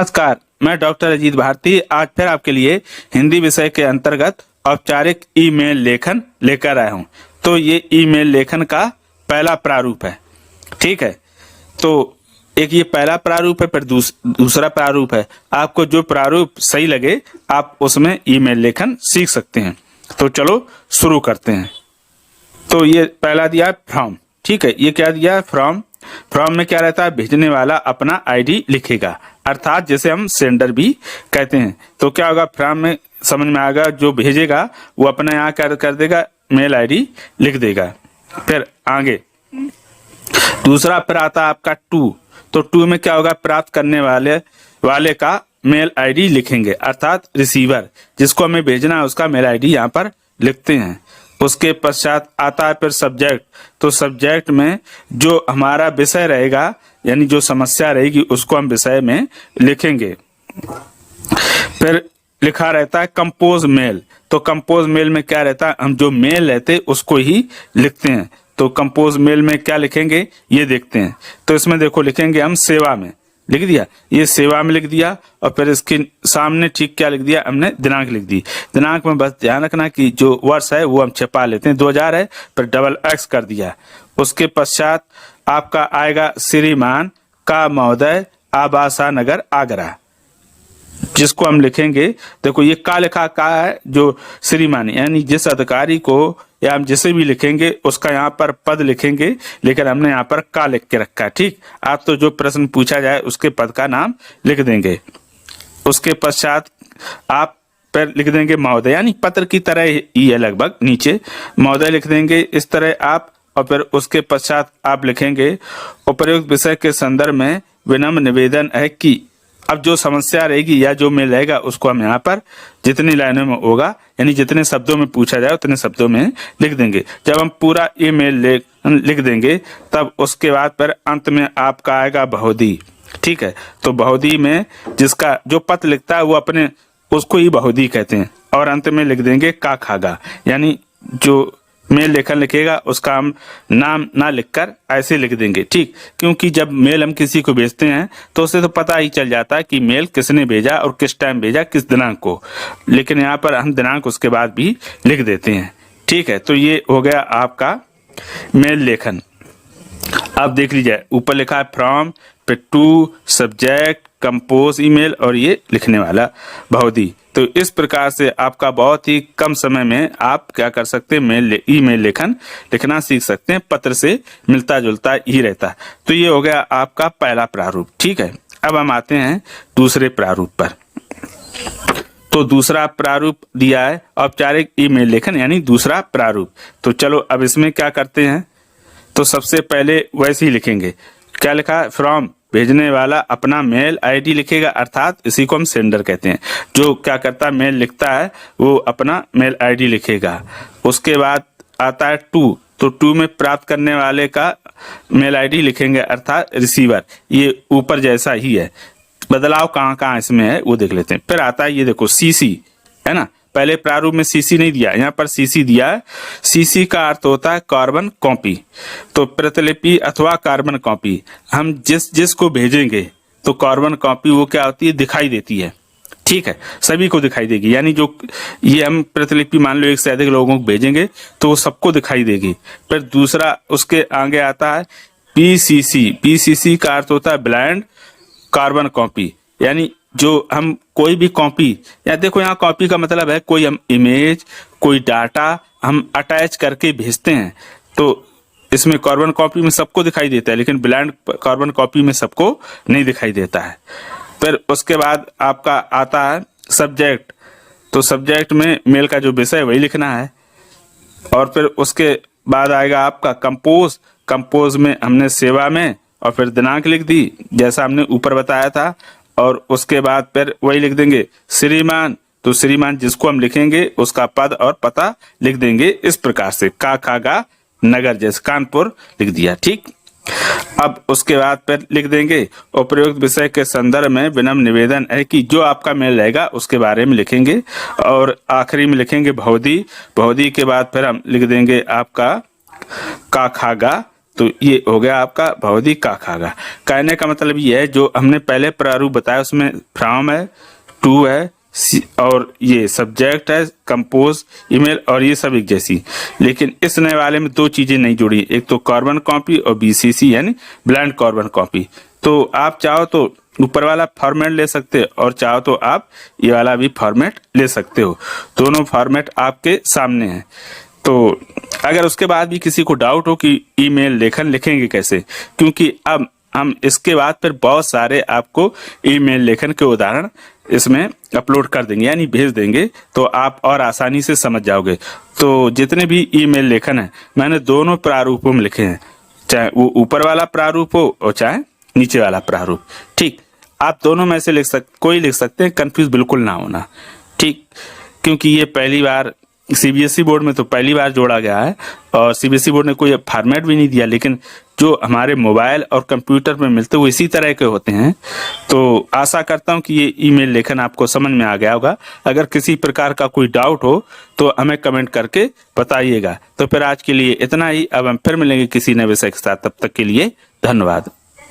नमस्कार, मैं डॉक्टर अजीत भारती आज फिर आपके लिए हिंदी विषय के अंतर्गत औपचारिक ईमेल लेखन लेकर आया हूं। तो ये ईमेल लेखन का पहला प्रारूप है। ठीक है, तो एक ये पहला प्रारूप है, फिर दूसरा प्रारूप है। आपको जो प्रारूप सही लगे आप उसमें ईमेल लेखन सीख सकते हैं। तो चलो शुरू करते हैं। तो ये पहला दिया फ्रॉम। ठीक है, ये क्या दिया फ्रॉम। फ्रॉम में क्या रहता है, भेजने वाला अपना आईडी लिखेगा, अर्थात जैसे हम सेंडर भी कहते हैं। तो क्या होगा, फ्रॉम में समझ में आएगा, जो भेजेगा वो अपना यहाँ कर देगा, मेल आईडी लिख देगा। फिर आगे दूसरा फिर आता है आपका टू। तो टू में क्या होगा, प्राप्त करने वाले का मेल आईडी लिखेंगे, अर्थात रिसीवर जिसको हमें भेजना है उसका मेल आईडी यहाँ पर लिखते हैं। उसके पश्चात आता है फिर सब्जेक्ट। तो सब्जेक्ट में जो हमारा विषय रहेगा, यानी जो समस्या रहेगी उसको हम विषय में लिखेंगे। फिर लिखा रहता है कंपोज मेल। तो कंपोज मेल में क्या रहता है, हम जो मेल रहते उसको ही लिखते हैं। तो कंपोज मेल में क्या लिखेंगे ये देखते हैं। तो इसमें देखो लिखेंगे हम सेवा में, लिख दिया, ये सेवा में लिख दिया। और फिर इसके सामने ठीक क्या लिख दिया हमने, दिनांक लिख दी। दिनांक में बस ध्यान रखना कि जो वर्ष है वो हम छिपा लेते हैं, 2000 है, फिर डबल एक्स कर दिया। उसके पश्चात आपका आएगा श्रीमान का महोदय आबासा नगर आगरा, जिसको हम लिखेंगे। देखो ये का लिखा का है, जो श्रीमान यानी जिस अधिकारी को या हम जिसे भी लिखेंगे उसका यहाँ पर पद लिखेंगे, लेकिन हमने यहाँ पर का लिख के रखा है। ठीक, आप तो जो प्रश्न पूछा जाए उसके पद का नाम लिख देंगे। उसके पश्चात आप फिर लिख देंगे महोदय, यानी पत्र की तरह ही है लगभग, नीचे महोदय लिख देंगे इस तरह आप। और फिर उसके पश्चात आप लिखेंगे उपर्युक्त विषय के संदर्भ में विनम्र निवेदन है कि, अब जो समस्या रहेगी या जो मेल रहेगा उसको हम यहाँ पर जितनी लाइनों में होगा, यानी जितने शब्दों में पूछा जाए उतने शब्दों में लिख देंगे। जब हम पूरा ईमेल लिख देंगे तब उसके बाद फिर अंत में आपका आएगा बहुधी। ठीक है, तो बहुधी में जिसका जो पत्र लिखता है वो अपने उसको ही बहुधी कहते हैं। और अंत में लिख देंगे का खागा, यानी जो मेल लेखन लिखेगा उसका हम नाम ना लिखकर ऐसे लिख देंगे। ठीक, क्योंकि जब मेल हम किसी को भेजते हैं तो उससे तो पता ही चल जाता है कि मेल किसने भेजा और किस टाइम भेजा, किस दिनांक को, लेकिन यहाँ पर हम दिनांक उसके बाद भी लिख देते हैं। ठीक है, तो ये हो गया आपका मेल लेखन। अब देख लीजिए ऊपर लिखा है फ्रॉम, फिर टू, सब्जेक्ट, कंपोज ईमेल और ये लिखने वाला बहुधी। तो इस प्रकार से आपका बहुत ही कम समय में आप क्या कर सकते हैं, ईमेल लेखन लिखना सीख सकते हैं। पत्र से मिलता जुलता ही रहता है। तो ये हो गया आपका पहला प्रारूप। ठीक है, अब हम आते हैं दूसरे प्रारूप पर। तो दूसरा प्रारूप दिया है औपचारिक ईमेल लेखन, यानी दूसरा प्रारूप। तो चलो अब इसमें क्या करते हैं। तो सबसे पहले वैसे ही लिखेंगे, क्या लिखा है, फ्रॉम भेजने वाला अपना मेल आईडी लिखेगा, अर्थात इसी को हम सेंडर कहते हैं। जो क्या करता है, मेल लिखता है वो अपना मेल आईडी लिखेगा। उसके बाद आता है टू। तो टू में प्राप्त करने वाले का मेल आईडी लिखेंगे, अर्थात रिसीवर। ये ऊपर जैसा ही है, बदलाव कहाँ कहाँ इसमें है वो देख लेते हैं। फिर आता है ये देखो सीसी, है ना, पहले प्रारूप में सीसी नहीं दिया, यहाँ पर सीसी दिया है। सीसी का अर्थ होता है कार्बन कॉपी। तो प्रतिलिपि अथवा कार्बन कॉपी, हम जिस को भेजेंगे तो कार्बन कॉपी वो क्या होती है, दिखाई देती है। ठीक है, सभी को दिखाई देगी, यानी जो ये हम प्रतिलिपि मान लो एक से अधिक लोगों को भेजेंगे तो वो सबको दिखाई देगी। फिर दूसरा उसके आगे आता है पीसीसी। पीसीसी का अर्थ होता है ब्लाइंड कार्बन कॉपी, यानी जो हम कोई भी कॉपी, या देखो यहाँ कॉपी का मतलब है कोई हम इमेज, कोई डाटा हम अटैच करके भेजते हैं। तो इसमें कार्बन कॉपी में सबको दिखाई देता है, लेकिन ब्लाइंड कार्बन कॉपी में सबको नहीं दिखाई देता है। फिर उसके बाद आपका आता है सब्जेक्ट। तो सब्जेक्ट में मेल का जो विषय वही लिखना है। और फिर उसके बाद आएगा आपका कंपोज। कंपोज में हमने सेवा में और फिर दिनांक लिख दी, जैसा हमने ऊपर बताया था। और उसके बाद फिर वही लिख देंगे श्रीमान। तो श्रीमान जिसको हम लिखेंगे उसका पद और पता लिख देंगे इस प्रकार से, का खागा नगर, जैसे कानपुर लिख दिया। ठीक, अब उसके बाद फिर लिख देंगे उपयुक्त विषय के संदर्भ में विनम्र निवेदन है कि, जो आपका मेल रहेगा उसके बारे में लिखेंगे। और आखिरी में लिखेंगे बहुधी। बहुधी के बाद फिर हम लिख देंगे आपका का खागा। तो ये हो गया आपका भवदी का खागा। कहने का मतलब ये है, जो हमने पहले प्रारूप बताया उसमें फ्रॉम है, टू है, और ये सब्जेक्ट है, कंपोज, ईमेल, और ये सब एक जैसी। लेकिन इस नए वाले में दो चीजें नहीं जुड़ी, एक तो कार्बन कॉपी और बीसीसी यानी ब्लाइंड कार्बन कॉपी। तो आप चाहो तो ऊपर वाला फॉर्मेट ले सकते हो और चाहो तो आप ये वाला भी फॉर्मेट ले सकते हो। दोनों फॉर्मेट आपके सामने हैं। तो अगर उसके बाद भी किसी को डाउट हो कि ईमेल लेखन लिखेंगे कैसे, क्योंकि अब हम इसके बाद फिर बहुत सारे आपको ईमेल लेखन के उदाहरण इसमें अपलोड कर देंगे यानी भेज देंगे, तो आप और आसानी से समझ जाओगे। तो जितने भी ईमेल लेखन है मैंने दोनों प्रारूपों में लिखे हैं, चाहे वो ऊपर वाला प्रारूप हो और चाहे नीचे वाला प्रारूप। ठीक, आप दोनों में से कोई लिख सकते हैं, कंफ्यूज बिल्कुल ना होना। ठीक, क्योंकि ये पहली बार सीबीएसई बोर्ड में तो पहली बार जोड़ा गया है और सीबीएसई बोर्ड ने कोई फॉर्मेट भी नहीं दिया, लेकिन जो हमारे मोबाइल और कंप्यूटर में मिलते वो इसी तरह के होते हैं। तो आशा करता हूं कि ये ईमेल लेखन आपको समझ में आ गया होगा। अगर किसी प्रकार का कोई डाउट हो तो हमें कमेंट करके बताइएगा। तो फिर आज के लिए इतना ही, अब हम फिर मिलेंगे किसी नए विषय के साथ। तब तक के लिए धन्यवाद।